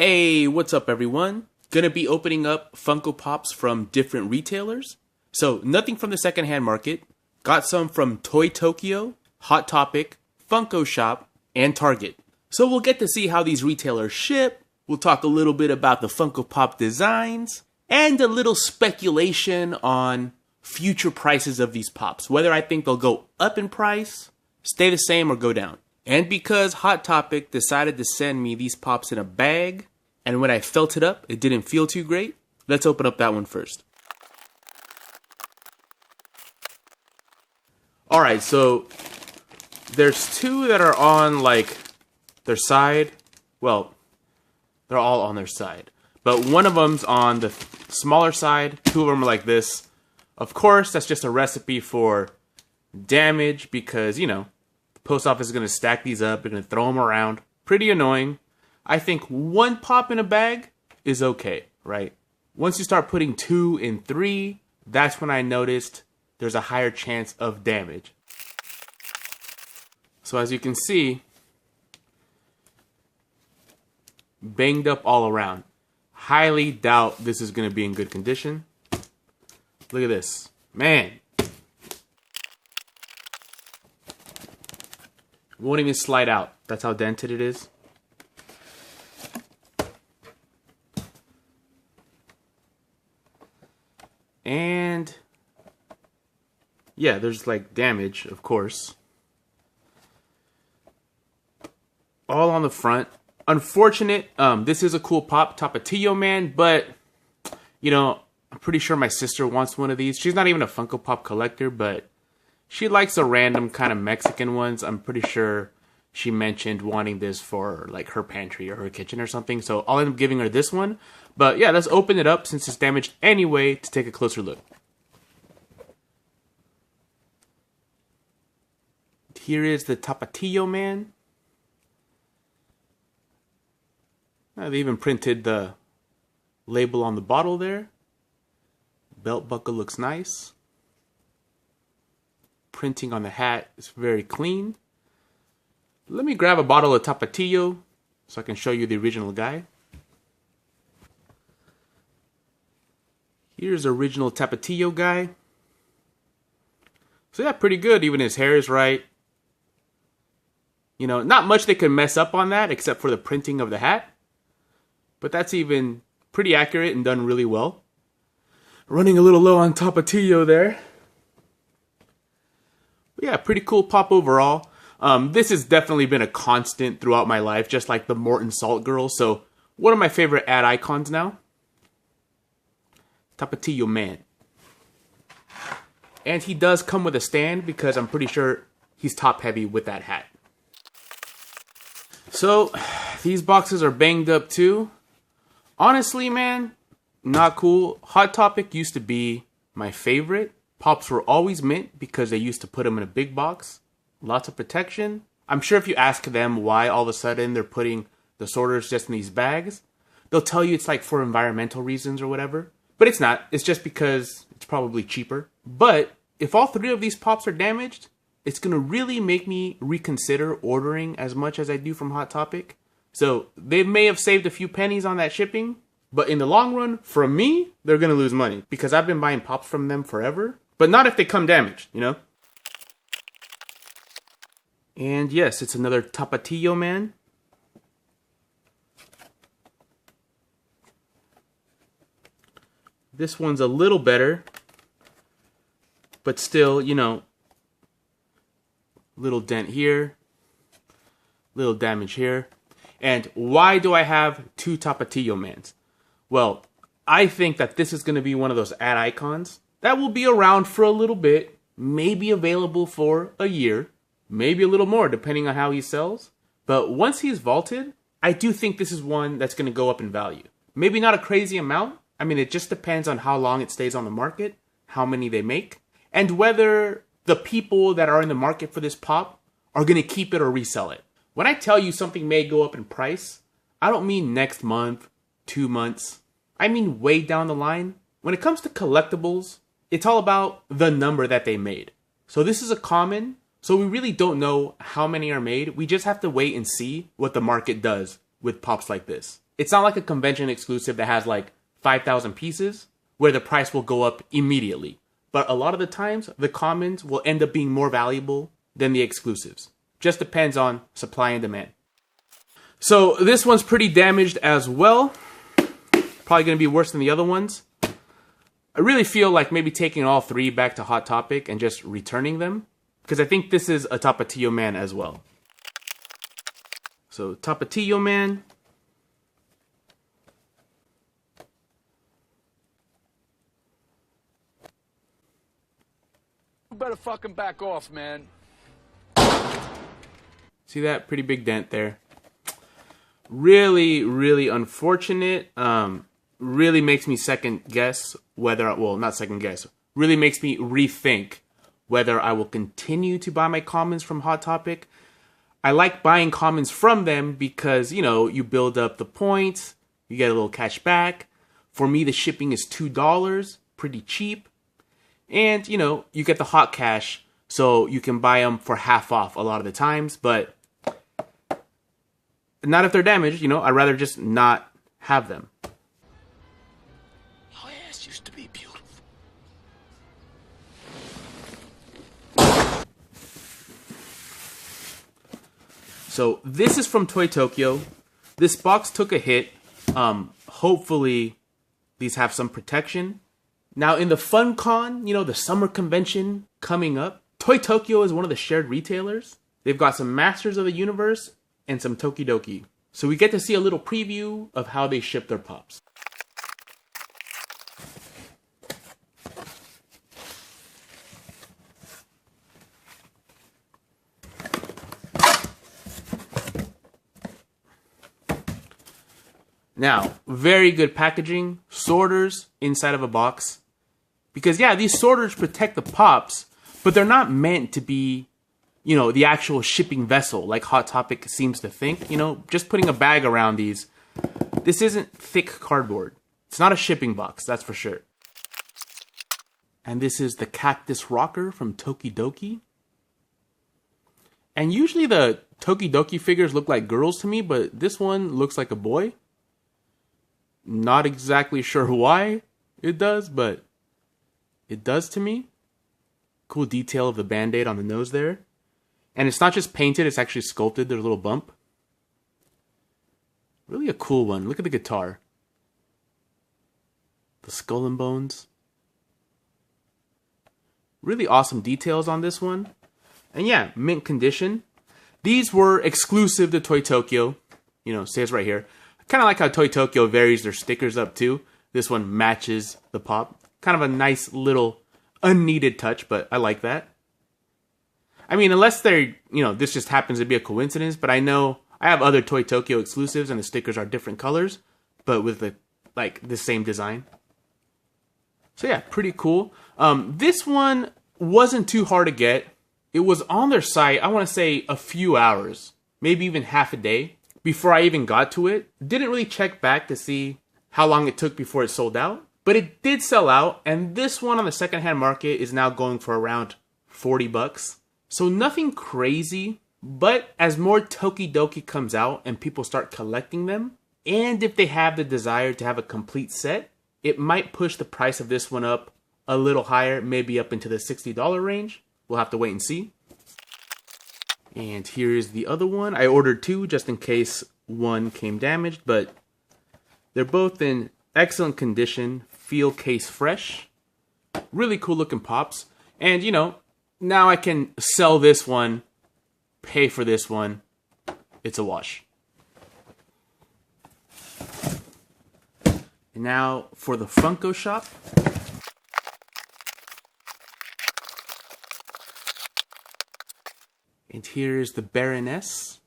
Hey, what's up everyone? Gonna be opening up Funko Pops from different retailers. So nothing from the secondhand market. Got some from Toy Tokyo, Hot Topic, Funko Shop, and Target. So we'll get to see how these retailers ship. We'll talk a little bit about the Funko Pop designs and a little speculation on future prices of these pops. Whether I think they'll go up in price, stay the same, or go down. And because Hot Topic decided to send me these pops in a bag, and when I felt it up, it didn't feel too great, let's open up that one first. Alright, so there's two that are on like their side. Well, they're all on their side. But one of them's on the smaller side, two of them are like this. Of course, that's just a recipe for damage because, you know, the post office is going to stack these up, they're going to throw them around. Pretty annoying. I think one pop in a bag is okay, right? Once you start putting 2 and 3, that's when I noticed there's a higher chance of damage. So as you can see, banged up all around. Highly doubt this is going to be in good condition. Look at this. Man. Won't even slide out. That's how dented it is. And yeah, there's like damage, of course. All on the front. Unfortunate. This is a cool pop, Tapatio Man, but you know, I'm pretty sure my sister wants one of these. She's not even a Funko Pop collector, but she likes the random kind of Mexican ones. I'm pretty sure she mentioned wanting this for like her pantry or her kitchen or something. So I'll end up giving her this one. But yeah, let's open it up since it's damaged anyway to take a closer look. Here is the Tapatio Man. They even printed the label on the bottle there. Belt buckle looks nice. Printing on the hat is very clean. Let me grab a bottle of Tapatio so I can show you the original guy. Here's the original Tapatio guy. So yeah, pretty good. Even his hair is right. You know, not much they could mess up on that except for the printing of the hat. But that's even pretty accurate and done really well. Running a little low on Tapatio there. But yeah, pretty cool pop overall. This has definitely been a constant throughout my life, just like the Morton Salt Girl. So one of my favorite ad icons now. Tapatio Man. And he does come with a stand because I'm pretty sure he's top heavy with that hat. So these boxes are banged up too. Honestly, man, not cool. Hot Topic used to be my favorite. Pops were always mint because they used to put them in a big box. Lots of protection. I'm sure if you ask them why all of a sudden they're putting the sorters just in these bags, they'll tell you it's like for environmental reasons or whatever. But it's not. It's just because it's probably cheaper. But if all 3 of these pops are damaged, it's going to really make me reconsider ordering as much as I do from Hot Topic. So they may have saved a few pennies on that shipping. But in the long run, for me, they're going to lose money. Because I've been buying pops from them forever. But not if they come damaged, you know? And yes, it's another Tapatio Man. This one's a little better, but still, you know, little dent here, little damage here. And why do I have 2 Tapatio Mans? Well, I think that this is going to be one of those ad icons that will be around for a little bit, maybe available for a year, maybe a little more depending on how he sells. But once he's vaulted, I do think this is one that's going to go up in value. Maybe not a crazy amount. I mean, it just depends on how long it stays on the market, how many they make, and whether the people that are in the market for this pop are going to keep it or resell it. When I tell you something may go up in price, I don't mean next month, 2 months. I mean way down the line. When it comes to collectibles, it's all about the number that they made. So this is a common, so we really don't know how many are made. We just have to wait and see what the market does with pops like this. It's not like a convention exclusive that has like 5,000 pieces where the price will go up immediately. But a lot of the times, the commons will end up being more valuable than the exclusives. Just depends on supply and demand. So this one's pretty damaged as well. Probably going to be worse than the other ones. I really feel like maybe taking all three back to Hot Topic and just returning them, because I think this is a Tapatio Man as well. So Tapatio Man. You better fucking back off, man. See that? Pretty big dent there. Really, really unfortunate. Really makes me second guess whether, well, not second guess, really makes me rethink whether I will continue to buy my commons from Hot Topic. I like buying commons from them because, you know, you build up the points, you get a little cash back. For me, the shipping is $2, pretty cheap. And, you know, you get the hot cash, so you can buy them for half off a lot of the times, but not if they're damaged, you know, I'd rather just not have them. Your ass used to be beautiful. So this is from Toy Tokyo. This box took a hit. Hopefully these have some protection. Now in the FunCon, you know, the summer convention coming up, Toy Tokyo is one of the shared retailers. They've got some Masters of the Universe and some Tokidoki. So we get to see a little preview of how they ship their pops. Now, very good packaging, sorters inside of a box. Because yeah, these sorters protect the pops, but they're not meant to be, you know, the actual shipping vessel like Hot Topic seems to think. You know, just putting a bag around these. This isn't thick cardboard. It's not a shipping box, that's for sure. And this is the cactus rocker from Tokidoki. And usually the Tokidoki figures look like girls to me, but this one looks like a boy. Not exactly sure why it does, but it does to me. Cool detail of the band-aid on the nose there. And it's not just painted, it's actually sculpted. There's a little bump. Really a cool one. Look at the guitar. The skull and bones. Really awesome details on this one. And yeah, mint condition. These were exclusive to Toy Tokyo. You know, says right here. Kind of like how Toy Tokyo varies their stickers up too. This one matches the pop. Kind of a nice little unneeded touch, but I like that. I mean, unless they're, you know, this just happens to be a coincidence, but I know I have other Toy Tokyo exclusives and the stickers are different colors, but with the, like, the same design. So yeah, pretty cool. This one wasn't too hard to get. It was on their site, I want to say a few hours, maybe even half a day before I even got to it. Didn't really check back to see how long it took before it sold out, but it did sell out, and this one on the secondhand market is now going for around $40. So nothing crazy, but as more Tokidoki comes out and people start collecting them, and if they have the desire to have a complete set, it might push the price of this one up a little higher, maybe up into the $60 range. We'll have to wait and see. And here's the other one. I ordered two just in case one came damaged, but they're both in excellent condition, feel case fresh. Really cool looking pops. And you know, now I can sell this one, pay for this one. It's a wash. And now for the Funko Shop. And here's the Baroness.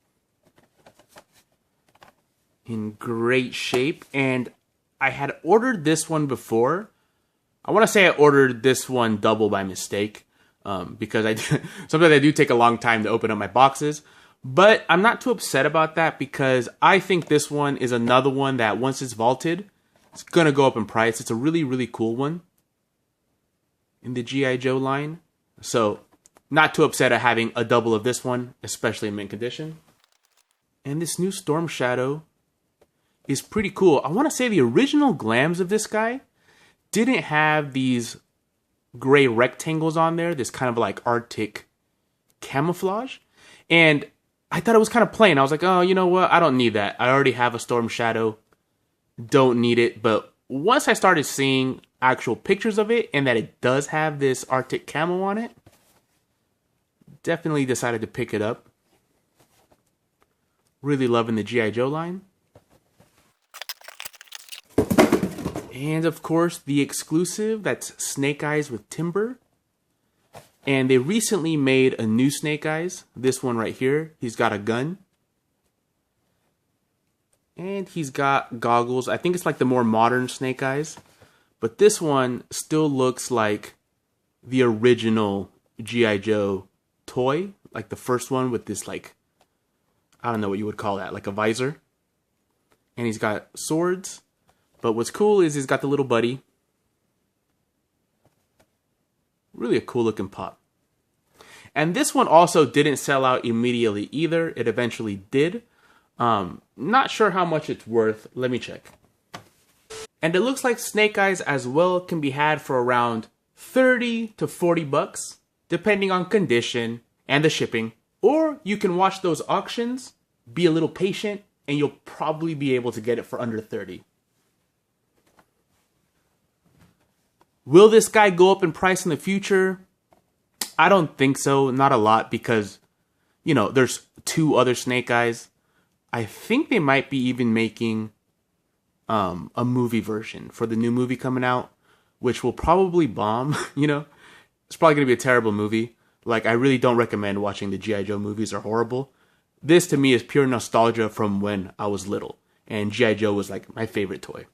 In great shape. And I had ordered this one before. I want to say I ordered this one double by mistake. Because sometimes I do take a long time to open up my boxes. But I'm not too upset about that because I think this one is another one that once it's vaulted, it's going to go up in price. It's a really, really cool one in the G.I. Joe line. So not too upset at having a double of this one, especially in mint condition. And this new Storm Shadow is pretty cool. I want to say the original glams of this guy didn't have these gray rectangles on there, this kind of like Arctic camouflage. And I thought it was kind of plain. I was like, oh, you know what? I don't need that. I already have a Storm Shadow. Don't need it. But once I started seeing actual pictures of it and that it does have this Arctic camo on it, definitely decided to pick it up. Really loving the G.I. Joe line. And of course, the exclusive, that's Snake Eyes with Timber. And they recently made a new Snake Eyes. This one right here. He's got a gun. And he's got goggles. I think it's like the more modern Snake Eyes. But this one still looks like the original G.I. Joe toy. Like the first one with this like, I don't know what you would call that. Like a visor. And he's got swords. But what's cool is he's got the little buddy. Really a cool looking pop. And this one also didn't sell out immediately either. It eventually did. Not sure how much it's worth. Let me check. And it looks like Snake Eyes as well can be had for around 30 to 40 bucks, depending on condition and the shipping. Or you can watch those auctions, be a little patient, and you'll probably be able to get it for under 30. Will this guy go up in price in the future? I don't think so. Not a lot because, you know, there's 2 other Snake Eyes. I think they might be even making a movie version for the new movie coming out, which will probably bomb, you know. It's probably going to be a terrible movie. Like, I really don't recommend watching the G.I. Joe movies. They're horrible. This, to me, is pure nostalgia from when I was little. And G.I. Joe was, like, my favorite toy.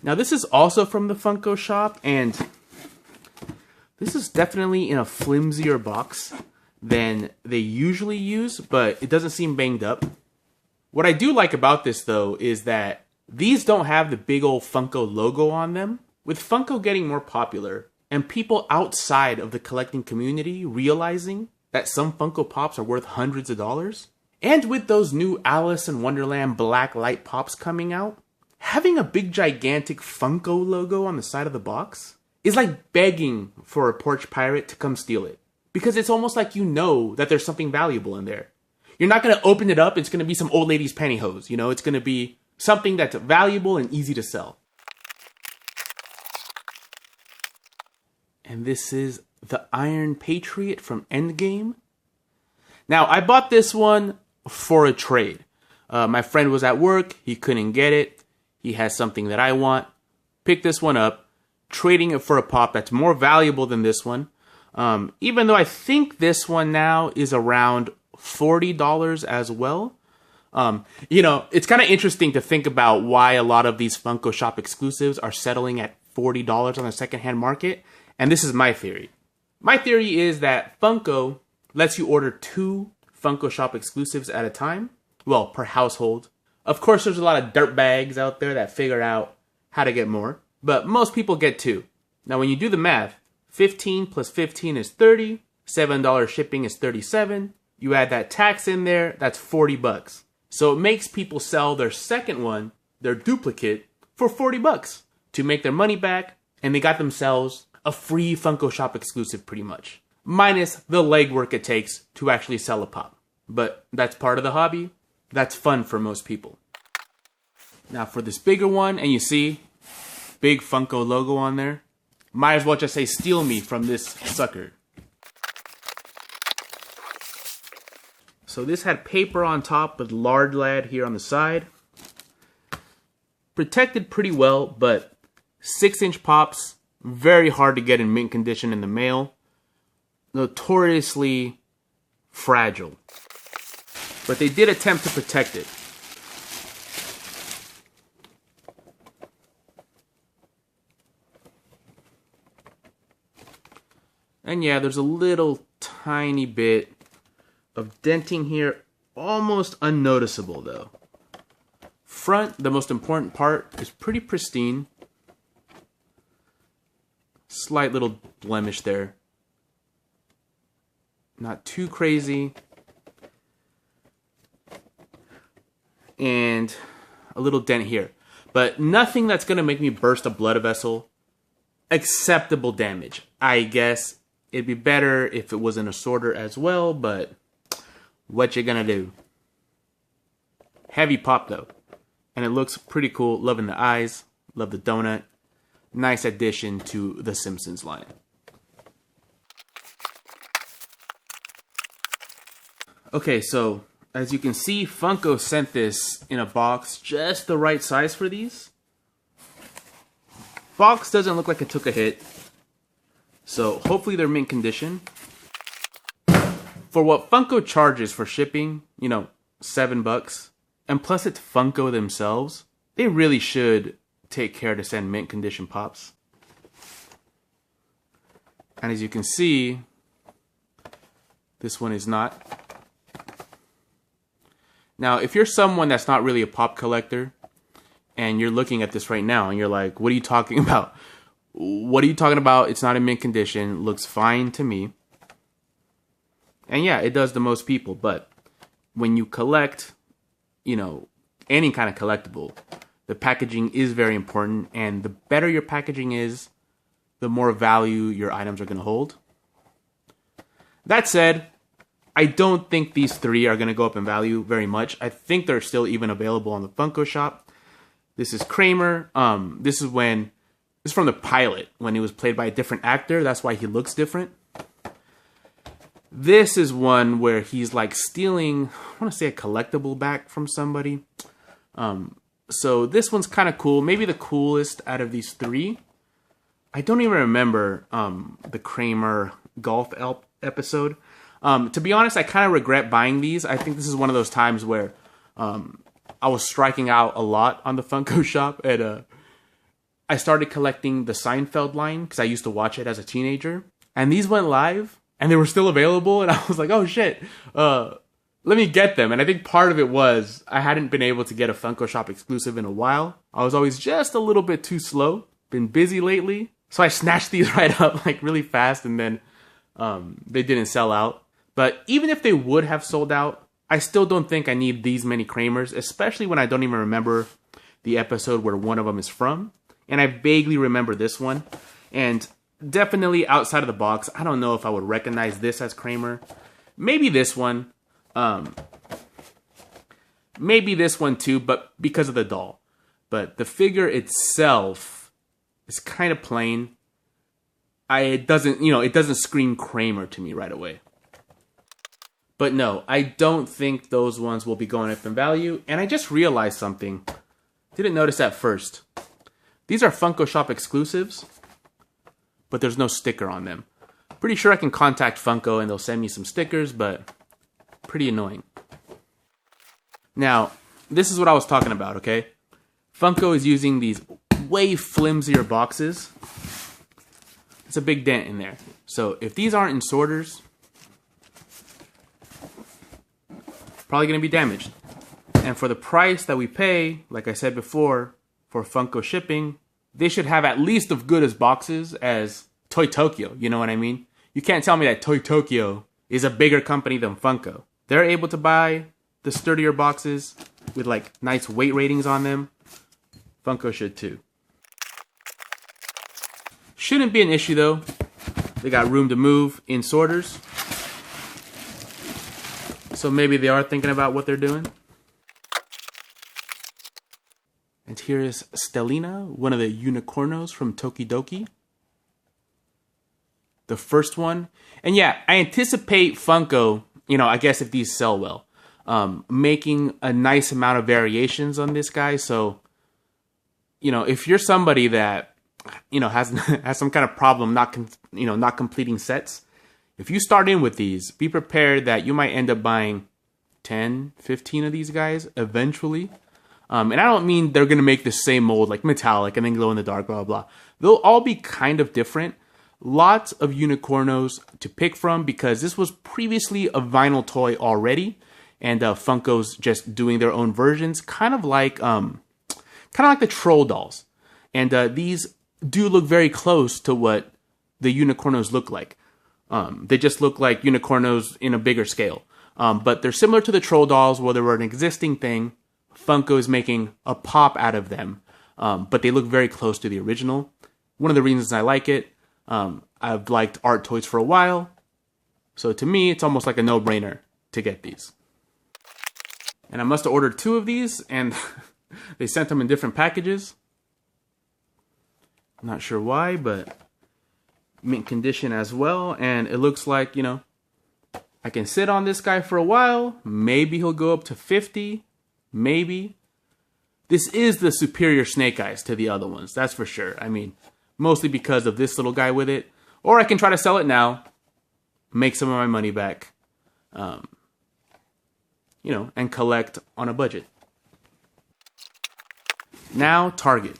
Now, this is also from the Funko Shop, and this is definitely in a flimsier box than they usually use, but it doesn't seem banged up. What I do like about this, though, is that these don't have the big old Funko logo on them. With Funko getting more popular, and people outside of the collecting community realizing that some Funko Pops are worth hundreds of dollars, and with those new Alice in Wonderland black light pops coming out, having a big gigantic Funko logo on the side of the box is like begging for a porch pirate to come steal it. Because it's almost like you know that there's something valuable in there. You're not going to open it up, it's going to be some old lady's pantyhose, you know? It's going to be something that's valuable and easy to sell. And this is the Iron Patriot from Endgame. Now, I bought this one for a trade. My friend was at work, he couldn't get it. He has something that I want. Pick this one up, trading it for a pop that's more valuable than this one. Even though I think this one now is around $40 as well. You know, it's kind of interesting to think about why a lot of these Funko Shop exclusives are settling at $40 on the secondhand market. And this is my theory. My theory is that Funko lets you order 2 Funko Shop exclusives at a time. Well, per household. Of course, there's a lot of dirtbags out there that figure out how to get more. But most people get 2. Now, when you do the math, 15 plus 15 is 30. $7 shipping is 37. You add that tax in there, that's 40 bucks. So it makes people sell their second one, their duplicate, for 40 bucks to make their money back. And they got themselves a free Funko Shop exclusive pretty much. Minus the legwork it takes to actually sell a pop. But that's part of the hobby. That's fun for most people. Now for this bigger one, and you see, big Funko logo on there. Might as well just say steal me from this sucker. So this had paper on top with Lard Lad here on the side. Protected pretty well, but 6-inch pops, very hard to get in mint condition in the mail. Notoriously fragile. But they did attempt to protect it. And yeah, there's a little tiny bit of denting here, almost unnoticeable though. Front, the most important part, is pretty pristine. Slight little blemish there. Not too crazy. and a little dent here. But nothing that's going to make me burst a blood vessel. Acceptable damage. I guess it'd be better if it was in a sorter as well, but what you gonna do? Heavy pop though. And it looks pretty cool. Loving the eyes. Love the donut. Nice addition to the Simpsons line. Okay, so as you can see, Funko sent this in a box just the right size for these. Box doesn't look like it took a hit. So hopefully they're mint condition. For what Funko charges for shipping, you know, $7. And plus it's Funko themselves. They really should take care to send mint condition pops. And as you can see, this one is not. Now, if you're someone that's not really a pop collector, and you're looking at this right now, and you're like, what are you talking about? What are you talking about? It's not in mint condition. Looks fine to me. And yeah, it does to most people. But when you collect, you know, any kind of collectible, the packaging is very important. And the better your packaging is, the more value your items are going to hold. That said, I don't think these three are going to go up in value very much. I think they're still even available on the Funko Shop. This is Kramer. This is from the pilot when he was played by a different actor. That's why he looks different. This is one where he's like stealing, I want to say a collectible back from somebody. So this one's kind of cool. Maybe the coolest out of these three. I don't even remember the Kramer golf episode. To be honest, I kind of regret buying these. I think this is one of those times where I was striking out a lot on the Funko Shop. And I started collecting the Seinfeld line because I used to watch it as a teenager. And these went live and they were still available. And I was like, oh shit, let me get them. And I think part of it was I hadn't been able to get a Funko Shop exclusive in a while. I was always just a little bit too slow. Been busy lately. So I snatched these right up like really fast and then they didn't sell out. But even if they would have sold out, I still don't think I need these many Kramers, especially when I don't even remember the episode where one of them is from. And I vaguely remember this one. And definitely outside of the box, I don't know if I would recognize this as Kramer. Maybe this one. Maybe this one too, but because of the doll. But the figure itself is kind of plain. It doesn't scream Kramer to me right away. But no, I don't think those ones will be going up in value. And I just realized something. Didn't notice at first. These are Funko Shop exclusives, but there's no sticker on them. Pretty sure I can contact Funko and they'll send me some stickers, but pretty annoying. Now, this is what I was talking about, okay? Funko is using these way flimsier boxes. It's a big dent in there. So if these aren't in sorters, probably going to be damaged. And for the price that we pay, like I said before, for Funko shipping, they should have at least as good as boxes as Toy Tokyo, you know what I mean? You can't tell me that Toy Tokyo is a bigger company than Funko. They're able to buy the sturdier boxes with like nice weight ratings on them. Funko should too. Shouldn't be an issue though. They got room to move in sorters. So maybe they are thinking about what they're doing. And here is Stellina, one of the unicornos from Tokidoki. The first one. And yeah, I anticipate Funko, I guess if these sell well, making a nice amount of variations on this guy. So, if you're somebody that, has some kind of problem not completing sets, if you start in with these, be prepared that you might end up buying 10, 15 of these guys eventually. And I don't mean they're going to make the same mold, like metallic and then glow in the dark, blah, blah, blah. They'll all be kind of different. Lots of unicornos to pick from because this was previously a vinyl toy already. And Funko's just doing their own versions, kind of like the troll dolls. And these do look very close to what the unicornos look like. They just look like unicornos in a bigger scale. But they're similar to the troll dolls where they were an existing thing, Funko is making a pop out of them, but they look very close to the original. One of the reasons I like it, I've liked art toys for a while, so to me, it's almost like a no-brainer to get these. And I must have ordered 2 of these, and they sent them in different packages. I'm not sure why, but mint condition as well, and it looks like, you know, I can sit on this guy for a while. Maybe he'll go up to 50. Maybe. This is the superior Snake Eyes to the other ones, that's for sure. I mean, mostly because of this little guy with it. Or I can try to sell it now, make some of my money back, you know, and collect on a budget. Now, Target.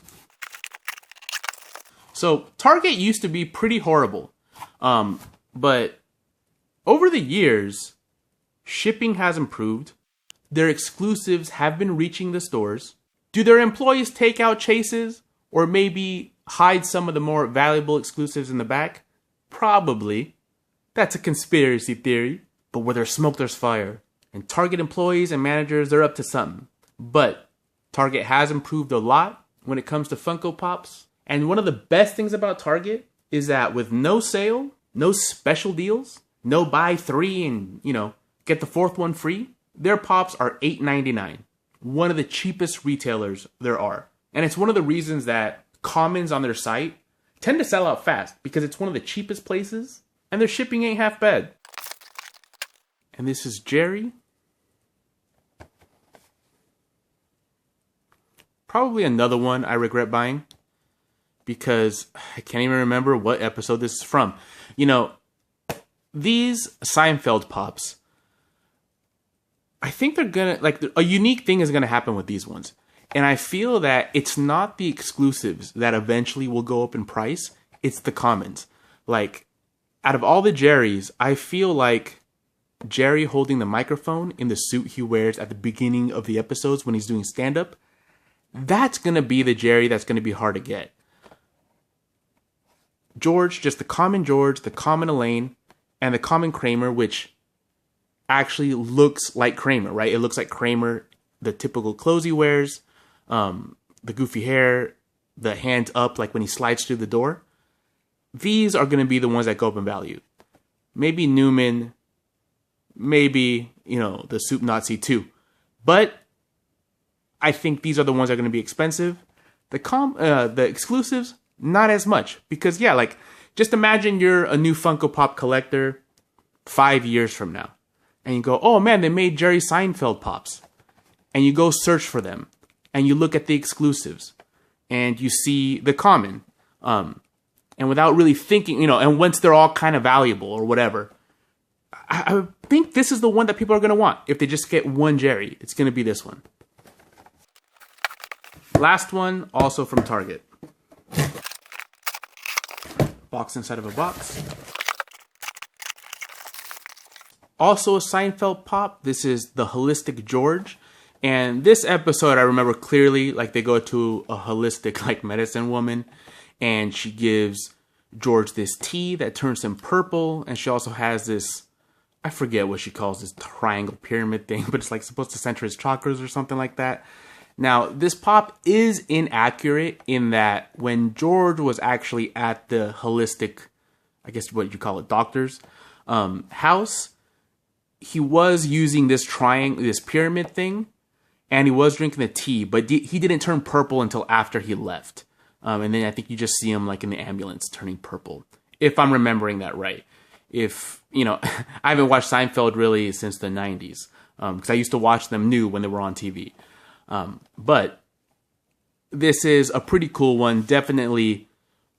So, Target used to be pretty horrible, but over the years, shipping has improved. Their exclusives have been reaching the stores. Do their employees take out chases or maybe hide some of the more valuable exclusives in the back? Probably. That's a conspiracy theory. But where there's smoke, there's fire. And Target employees and managers, they're up to something. But Target has improved a lot when it comes to Funko Pops. And one of the best things about Target is that with no sale, no special deals, no buy 3 and, you know, get the 4th one free, their Pops are $8.99. One of the cheapest retailers there are. And it's one of the reasons that commons on their site tend to sell out fast because it's one of the cheapest places and their shipping ain't half bad. And this is Jerry. Probably another one I regret buying because I can't even remember what episode this is from. You know, these Seinfeld Pops, I think they're gonna, like, a unique thing is gonna happen with these ones. And I feel that it's not the exclusives that eventually will go up in price, it's the commons. Like, out of all the Jerrys, I feel like Jerry holding the microphone in the suit he wears at the beginning of the episodes when he's doing stand-up, that's gonna be the Jerry that's gonna be hard to get. George, just the common George, the common Elaine, and the common Kramer, which actually looks like Kramer, right? It looks like Kramer, the typical clothes he wears, the goofy hair, the hands up like when he slides through the door. These are going to be the ones that go up in value. Maybe Newman, maybe, you know, the Soup Nazi too. But I think these are the ones that are going to be expensive. The exclusives, not as much. Because, yeah, like, just imagine you're a new Funko Pop collector 5 years from now. And you go, oh man, they made Jerry Seinfeld Pops. And you go search for them. And you look at the exclusives. And you see the common. And without really thinking, you know, and once they're all kind of valuable or whatever, I think this is the one that people are going to want. If they just get one Jerry, it's going to be this one. Last one, also from Target. Box inside of a box. Also a Seinfeld Pop. This is the Holistic George. And this episode, I remember clearly, like, they go to a holistic, like, medicine woman. And she gives George this tea that turns him purple. And she also has this, I forget what she calls this triangle pyramid thing, but it's like supposed to center his chakras or something like that. Now, this pop is inaccurate in that when George was actually at the holistic, I guess what you call it, doctor's house, he was using this triangle, this pyramid thing, and he was drinking the tea, but he didn't turn purple until after he left. And then I think you just see him like in the ambulance turning purple, if I'm remembering that right. If, you know, I haven't watched Seinfeld really since the 90s, because I used to watch them new when they were on TV. But this is a pretty cool one, definitely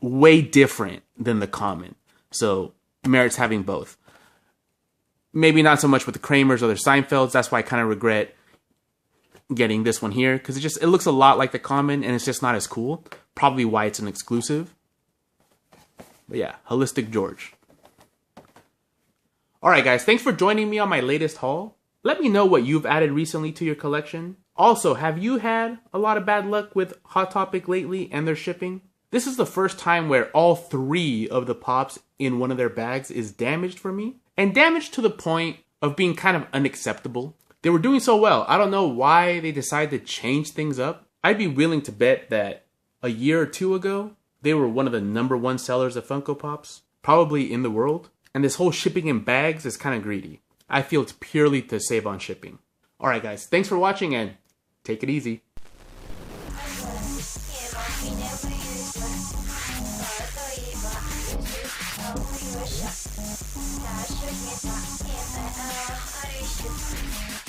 way different than the common. So merits having both. Maybe not so much with the Kramers or the Seinfelds. That's why I kind of regret getting this one here, because it looks a lot like the common and it's just not as cool. Probably why it's an exclusive. But yeah, Holistic George. Alright guys, thanks for joining me on my latest haul. Let me know what you've added recently to your collection. Also, have you had a lot of bad luck with Hot Topic lately and their shipping? This is the first time where all 3 of the Pops in one of their bags is damaged for me. And damaged to the point of being kind of unacceptable. They were doing so well. I don't know why they decided to change things up. I'd be willing to bet that a year or two ago, they were one of the #1 sellers of Funko Pops, probably in the world. And this whole shipping in bags is kind of greedy. I feel it's purely to save on shipping. Alright guys, thanks for watching and take it easy. Shop.